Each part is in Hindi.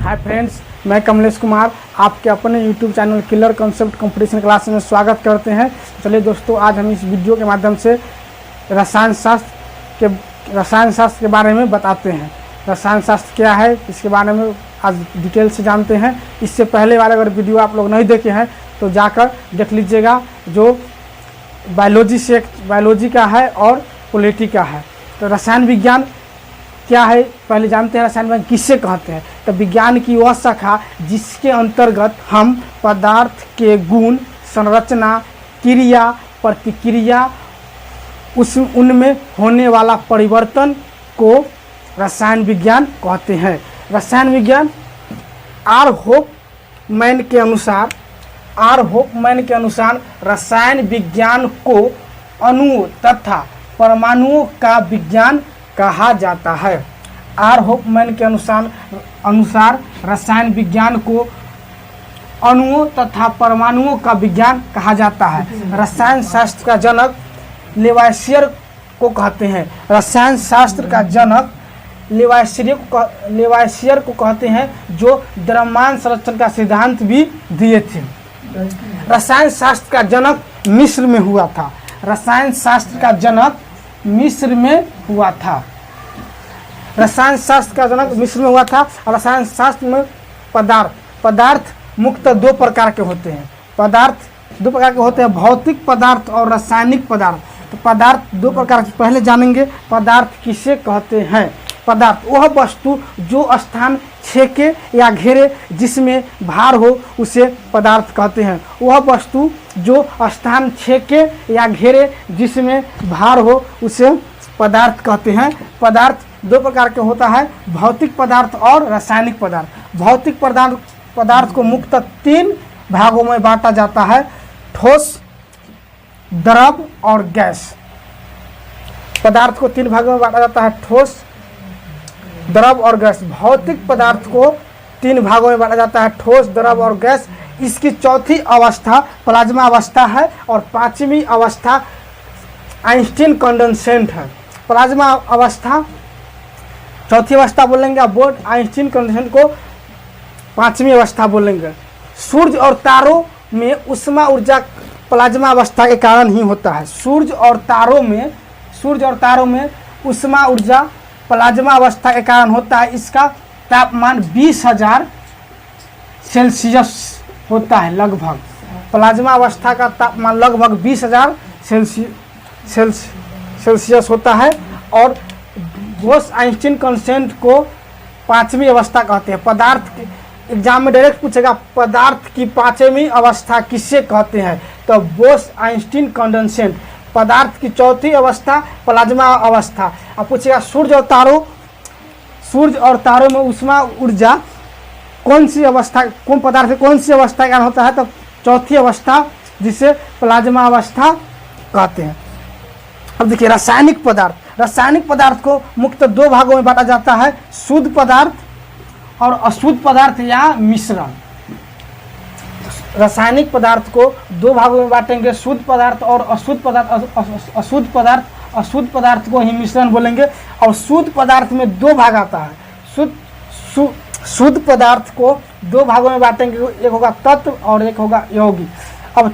हाय फ्रेंड्स, मैं कमलेश कुमार आपके अपने YouTube channel killer concept competition class में स्वागत करते हैं। चलिए दोस्तों, आज हम इस वीडियो के माध्यम से रसायन शास्त्र के बारे में बताते हैं। रसायन शास्त्र क्या है, इसके बारे में आज डिटेल से जानते हैं। इससे पहले वाला अगर वीडियो आप लोग नहीं देखे हैं तो जाकर देख लीजिएगा, जो बायोलॉजी का है और पॉलिटी का है। तो रसायन विज्ञान क्या है पहले जानते हैं। रसायन विज्ञान किससे कहते हैं? तो विज्ञान की वह शाखा जिसके अंतर्गत हम पदार्थ के गुण, संरचना, क्रिया, प्रतिक्रिया, उनमें होने वाला परिवर्तन को रसायन विज्ञान कहते हैं। रसायन विज्ञान आर होफमैन के अनुसार रसायन विज्ञान को अणुओं तथा परमाणुओं का विज्ञान कहा जाता है। आर होफमैन के अनुसार रसायन विज्ञान को अणुओं तथा परमाणुओं का विज्ञान कहा जाता है। रसायन शास्त्र का जनक लेवाइसियर को कहते हैं। रसायन शास्त्र का जनक लेवाइसियर को कहते हैं, जो द्रव्यमान संरक्षण का सिद्धांत भी दिए थे। रसायन शास्त्र का जनक मिस्र में हुआ था। रसायन शास्त्र का जनक मिस्र में हुआ था। रसायन शास्त्र का जनक मिस्र में हुआ था। रसायन शास्त्र में पदार्थ मुख्यतः दो प्रकार के होते हैं। भौतिक पदार्थ और रासायनिक पदार्थ। तो पदार्थ दो प्रकार के पहले जानेंगे। पदार्थ किसे कहते हैं? पदार्थ वह वस्तु जो स्थान छेके या घेरे जिसमें भार हो उसे पदार्थ कहते हैं। वह वस्तु जो स्थान छेके या घेरे जिसमें भार हो उसे पदार्थ कहते हैं। पदार्थ दो प्रकार के होता है, भौतिक पदार्थ और रासायनिक पदार्थ। भौतिक पदार्थ को मुख्यतः तीन भागों में बांटा जाता है: ठोस, द्रव और गैस। पदार्थ को तीन भागों में बांटा जाता है: ठोस, द्रव और गैस। भौतिक पदार्थ को तीन भागों में बांटा जाता है: ठोस, द्रव और गैस। इसकी चौथी अवस्था प्लाज्मा अवस्था है और पांचवी अवस्था आइंस्टीन कंडेंसेट है। प्लाज्मा अवस्था चौथी अवस्था बोलेंगे, बोर्ड आइंस्टीन कंडेंसेट को पांचवी अवस्था बोलेंगे। सूर्य और तारों में उष्मा ऊर्जा प्लाज्मा अवस्था के कारण ही होता है। सूर्य और तारों में उष्मा ऊर्जा प्लाज्मा अवस्था के कारण होता है। इसका तापमान 20,000 सेल्सियस होता है लगभग। प्लाज्मा अवस्था का तापमान लगभग 20,000 सेल्सियस होता है। और बोस आइंस्टीन कंसेंट को पांचवी अवस्था कहते हैं। पदार्थ एग्जाम में डायरेक्ट पूछेगा, पदार्थ की पांचवी अवस्था किसे कहते हैं? तो बोस आइंस्टीन कंडेंसेट। पदार्थ की चौथी अवस्था प्लाज्मा अवस्था। अब पूछेगा सूर्य और तारों में उष्मा ऊर्जा कौन पदार्थ कौन सी अवस्था का होता है? तो चौथी अवस्था, जिसे प्लाज्मा अवस्था कहते हैं। अब देखिए रासायनिक पदार्थ को मुख्यतः दो भागों में बांटा जाता है: शुद्ध पदार्थ और अशुद्ध पदार्थ या मिश्रण। रासायनिक पदार्थ को दो भागों में बांटेंगे: शुद्ध पदार्थ और अशुद्ध पदार्थ। अशुद्ध पदार्थ को ही मिश्रण बोलेंगे। और शुद्ध पदार्थ में दो भाग आता है। शुद्ध पदार्थ को दो भागों में बांटेंगे, एक होगा तत्व और एक होगा यौगिक। अब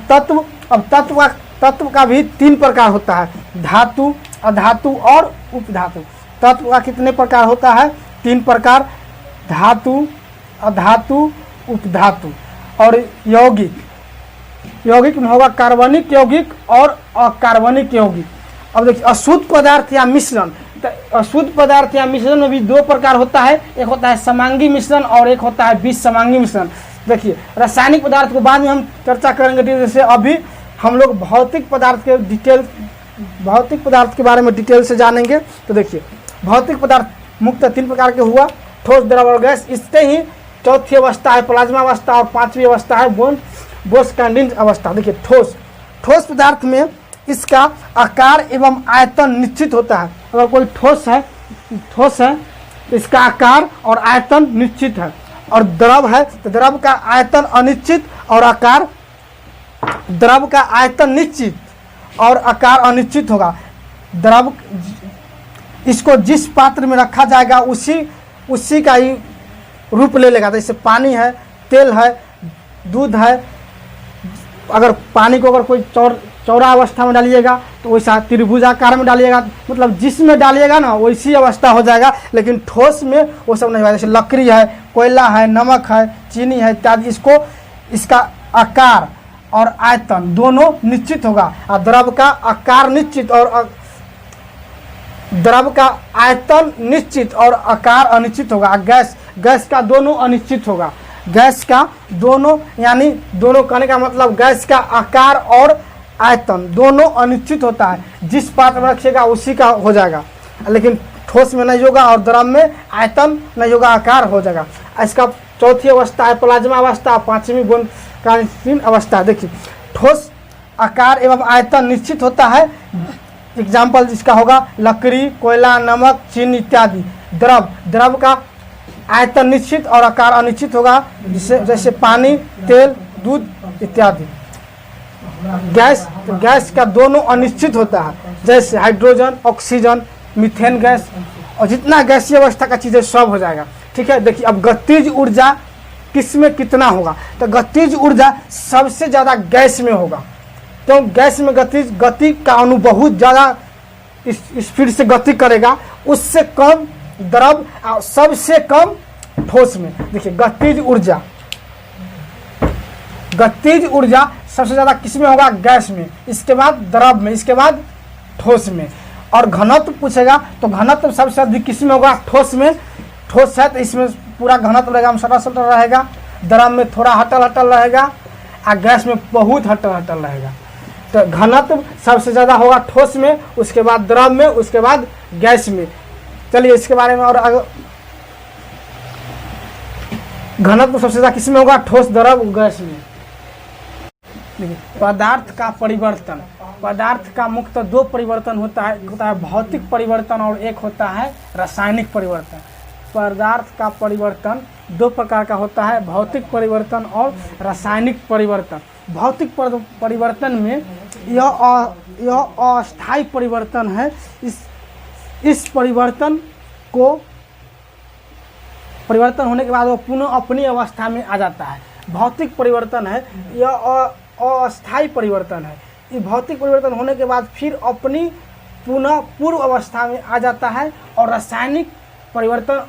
तत्व का भी तीन प्रकार होता है: धातु, अधातु और उपधातु। तत्व का कितने प्रकार होता है? तीन प्रकार: धातु, अधातु, उपधातु। और यौगिक में होगा कार्बनिक यौगिक और अकार्बनिक यौगिक। अब देखिए अशुद्ध पदार्थ या मिश्रण। तो अशुद्ध पदार्थ या मिश्रण में भी दो प्रकार होता है, एक होता है समांगी मिश्रण और एक होता है विसमांगी मिश्रण। देखिए रासायनिक पदार्थ को बाद में हम चर्चा करेंगे, जैसे अभी हम लोग भौतिक पदार्थ के बारे में डिटेल से जानेंगे। तो देखिए भौतिक पदार्थ मुख्यतः तीन प्रकार के हुआ: ठोस, द्रव और गैस। इसके ही चौथी अवस्था है प्लाज्मा अवस्था और पांचवी अवस्था है बोस कंडेंसेट अवस्था। देखिए ठोस पदार्थ में इसका आकार एवं आयतन निश्चित होता है। अगर कोई ठोस है तो इसका आकार और आयतन निश्चित है। और द्रव है तो द्रव का आयतन अनिश्चित और आकार, द्रव का आयतन निश्चित और आकार अनिश्चित होगा। द्रव इसको जिस पात्र में रखा जाएगा उसी का ही रूप ले लेगा। जैसे पानी है, तेल है, दूध है। अगर पानी को अगर कोई चौड़ा अवस्था में डालिएगा तो वैसा त्रिभुजाकार में डालिएगा, मतलब जिसमें डालिएगा ना वैसी अवस्था हो जाएगा। लेकिन ठोस में वो सब नहीं होगा। जैसे लकड़ी है, कोयला है, नमक है, चीनी है इत्यादि, इसका आकार और आयतन दोनों निश्चित होगा। और द्रव का आकार निश्चित और द्रव का आयतन निश्चित और आकार अनिश्चित होगा। गैस का दोनों अनिश्चित होगा। गैस का दोनों, यानी दोनों कहने का मतलब गैस का आकार और आयतन दोनों अनिश्चित होता है। जिस पात्र में रखिएगा उसी का हो जाएगा, लेकिन ठोस में नहीं होगा और द्रव में आयतन नहीं होगा, आकार हो जाएगा। इसका चौथी अवस्था है प्लाज्मा अवस्था, पांचवी बुंदकांचीन अवस्था। देखिए, ठोस आकार एवं आयतन निश्चित होता है। एग्जाम्पल जिसका होगा लकड़ी, कोयला, नमक, चीनी इत्यादि। द्रव का आयतन निश्चित और आकार अनिश्चित होगा, जैसे पानी, तेल, दूध इत्यादि। गैस का दोनों अनिश्चित होता है, जैसे हाइड्रोजन, ऑक्सीजन, मीथेन गैस, और जितना गैसीय अवस्था का चीज़ें सब हो जाएगा। ठीक है। देखिए, अब गतिज ऊर्जा किस में कितना होगा, तो गतिज ऊर्जा सबसे ज़्यादा गैस में होगा। तो गैस में गति का अणु बहुत ज़्यादा स्पीड से गति करेगा, उससे कम द्रव, सबसे कम ठोस में। देखिए, गतिज ऊर्जा सबसे ज़्यादा किस में होगा, गैस में, इसके बाद द्रव में, इसके बाद ठोस में। और घनत्व पूछेगा तो घनत्व सबसे अधिक किस में होगा, ठोस में। ठोस है तो इसमें पूरा घनत्व रहेगा, सटा रहेगा। द्रव में थोड़ा हटल रहेगा और गैस में बहुत हटल रहेगा। तो घनत्व सबसे ज़्यादा होगा ठोस में, उसके बाद द्रव में, उसके बाद गैस में। चलिए इसके बारे में और घनत्व सबसे ज़्यादा किस में होगा, ठोस, द्रव, गैस में। पदार्थ का परिवर्तन। पदार्थ का मुख्यतः दो परिवर्तन होता है भौतिक परिवर्तन और एक होता है रासायनिक परिवर्तन। पदार्थ का परिवर्तन दो प्रकार का होता है, भौतिक परिवर्तन और रासायनिक परिवर्तन। भौतिक परिवर्तन में यह अस्थायी परिवर्तन है। इस परिवर्तन होने के बाद वो पुनः अपनी अवस्था में आ जाता है। भौतिक परिवर्तन है, यह अस्थायी परिवर्तन है। ये भौतिक परिवर्तन होने के बाद फिर अपनी पुनः पूर्व अवस्था में आ जाता है। और रासायनिक परिवर्तन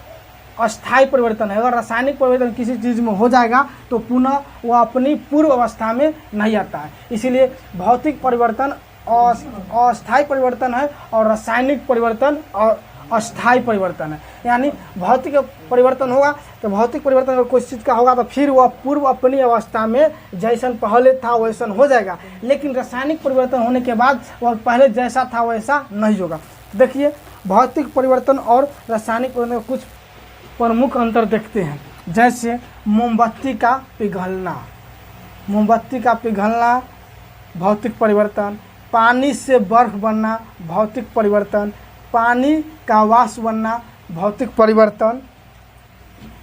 अस्थायी परिवर्तन है। अगर रासायनिक परिवर्तन किसी चीज़ में हो जाएगा तो पुनः वह अपनी पूर्व अवस्था में नहीं आता है। इसीलिए भौतिक परिवर्तन अस्थायी परिवर्तन है और रासायनिक परिवर्तन और अस्थायी परिवर्तन है। यानी भौतिक परिवर्तन होगा तो भौतिक परिवर्तन अगर कोई चीज़ का होगा तो फिर वह पूर्व अपनी अवस्था में जैसन पहले था वैसन हो जाएगा। लेकिन रासायनिक परिवर्तन होने के बाद वह पहले जैसा था वैसा नहीं होगा। देखिए, भौतिक परिवर्तन और रासायनिक परिवर्तन कुछ प्रमुख अंतर देखते हैं। जैसे मोमबत्ती का पिघलना भौतिक परिवर्तन, पानी से बर्फ बनना भौतिक परिवर्तन, पानी का वाष्प बनना भौतिक परिवर्तन,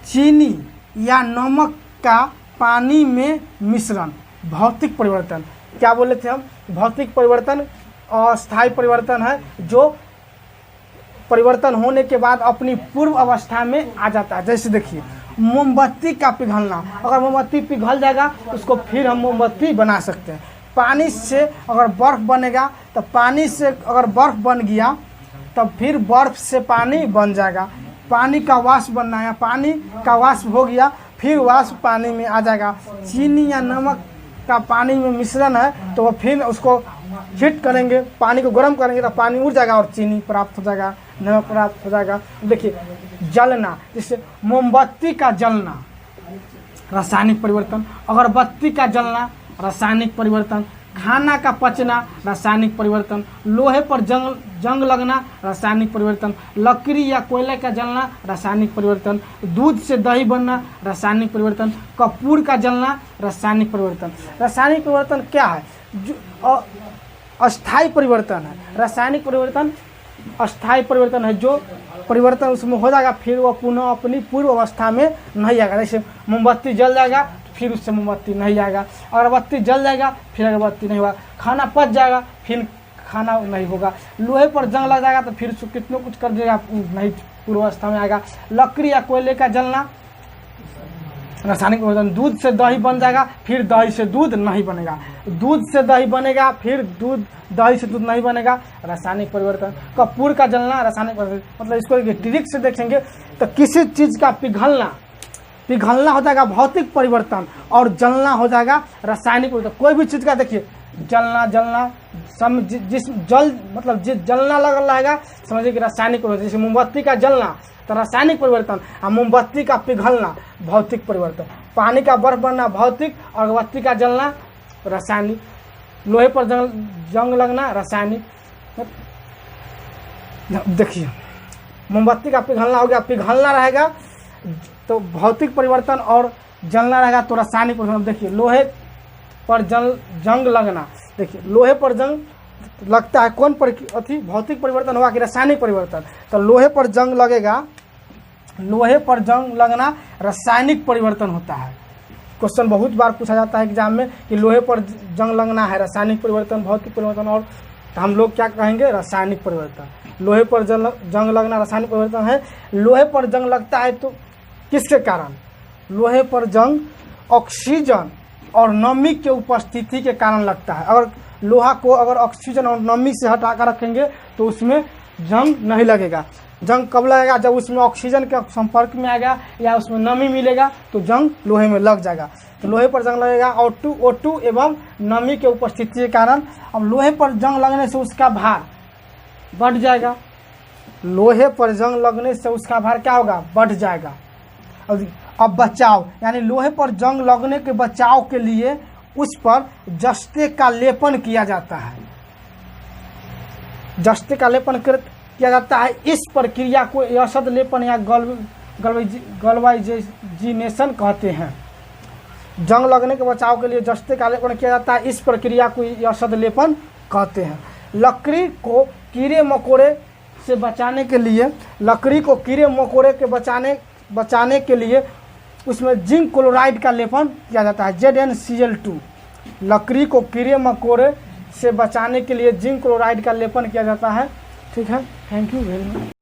चीनी या नमक का पानी में मिश्रण भौतिक परिवर्तन। क्या बोले थे हम, भौतिक परिवर्तन अस्थायी परिवर्तन है जो परिवर्तन होने के बाद अपनी पूर्व अवस्था में आ जाता है। जैसे देखिए, मोमबत्ती का पिघलना, अगर मोमबत्ती पिघल जाएगा उसको फिर हम मोमबत्ती बना सकते हैं। पानी से अगर बर्फ़ बनेगा तो पानी से अगर बर्फ़ बन गया तब फिर बर्फ़ से पानी बन जाएगा। पानी का वाष्प बनना है, पानी का वाष्प हो गया फिर वाष्प पानी में आ जाएगा। चीनी या नमक का पानी में मिश्रण है तो वो फिर उसको हीट करेंगे, पानी को गर्म करेंगे तो पानी उड़ जाएगा और चीनी प्राप्त हो जाएगा, नमक प्राप्त हो जाएगा। देखिए, जलना, जैसे मोमबत्ती का जलना रासायनिक परिवर्तन, अगरबत्ती का जलना रासायनिक परिवर्तन, खाना का पचना रासायनिक परिवर्तन, लोहे पर जंग लगना रासायनिक परिवर्तन, लकड़ी या कोयले का जलना रासायनिक परिवर्तन, दूध से दही बनना रासायनिक परिवर्तन, कपूर का जलना रासायनिक परिवर्तन। रासायनिक परिवर्तन क्या है, जो अस्थायी परिवर्तन है। रासायनिक परिवर्तन अस्थायी परिवर्तन है, जो परिवर्तन उसमें हो जाएगा फिर वह पुनः अपनी पूर्व अवस्था में नहीं आएगा। जैसे मोमबत्ती जल जाएगा फिर उससे मोमबत्ती नहीं आएगा, अगरबत्ती जल जाएगा फिर अगरबत्ती नहीं होगा, खाना पच जाएगा फिर खाना नहीं होगा, लोहे पर जंग लग जाएगा तो फिर कितना कुछ कर देगा नहीं पूर्व अवस्था में आएगा। लकड़ी या कोयले का जलना रासायनिक परिवर्तन। दूध से दही बन जाएगा, फिर दही से दूध नहीं बनेगा। दूध से दही बनेगा, फिर दही से दूध नहीं बनेगा, रासायनिक परिवर्तन। कपूर का जलना रासायनिक परिवर्तन। मतलब इसको ट्रिक से देखेंगे तो किसी चीज़ का पिघलना हो जाएगा भौतिक परिवर्तन, और जलना हो जाएगा रासायनिक परिवर्तन। कोई भी चीज़ का देखिए जलना जिस जलना लग रहेगा, समझिए कि रासायनिक परिवर्तन। जैसे मोमबत्ती का जलना तो रासायनिक परिवर्तन, और मोमबत्ती का पिघलना भौतिक परिवर्तन। पानी का बर्फ बनना भौतिक, और अगरबत्ती का जलना रासायनिक। लोहे पर जंग लगना रासायनिक। देखिए मोमबत्ती का पिघलना हो गया, पिघलना रहेगा तो भौतिक परिवर्तन, और जलना रहेगा तो रासायनिक परिवर्तन। देखिए लोहे पर जंग लगना, देखिए लोहे पर जंग लगता है, कौन भौतिक परिवर्तन हुआ कि रासायनिक परिवर्तन? तो लोहे पर जंग लगेगा, लोहे पर जंग लगना रासायनिक परिवर्तन होता है। क्वेश्चन बहुत बार पूछा जाता है एग्जाम में कि लोहे पर जंग लगना है रासायनिक परिवर्तन, भौतिक परिवर्तन, और तो हम लोग क्या कहेंगे? रासायनिक परिवर्तन। लोहे पर जंग लगना रासायनिक परिवर्तन है। लोहे पर जंग लगता है तो किसके कारण? लोहे पर जंग ऑक्सीजन और नमी के उपस्थिति के कारण लगता है। अगर लोहा को अगर ऑक्सीजन और नमी से हटाकर रखेंगे तो उसमें जंग नहीं लगेगा। जंग कब लगेगा? जब उसमें ऑक्सीजन के संपर्क में आएगा या उसमें नमी मिलेगा तो जंग लोहे में लग जाएगा। तो लोहे पर जंग लगेगा O2 एवं नमी के उपस्थिति के कारण। अब लोहे पर जंग लगने से उसका भार बढ़ जाएगा। लोहे पर जंग लगने से उसका भार क्या होगा? बढ़ जाएगा। अब बचाव, यानी लोहे पर जंग लगने के बचाव के लिए उस पर जस्ते का लेपन किया जाता है। जस्ते का लेपन किया जाता है। इस प्रक्रिया को यशद लेपन या गल्वाइजेनेशन कहते हैं। जंग लगने के बचाव के लिए जस्ते का लेपन किया जाता है, इस प्रक्रिया को यशद लेपन कहते हैं। लकड़ी को कीड़े मकोड़े से बचाने के लिए, लकड़ी को कीड़े मकोड़े के बचाने के लिए उसमें जिंक क्लोराइड का लेपन किया जाता है, ZnCl2। लकड़ी को कीड़े मकोड़े से बचाने के लिए जिंक क्लोराइड का लेपन किया जाता है। ठीक है, थैंक यू वेरी मच।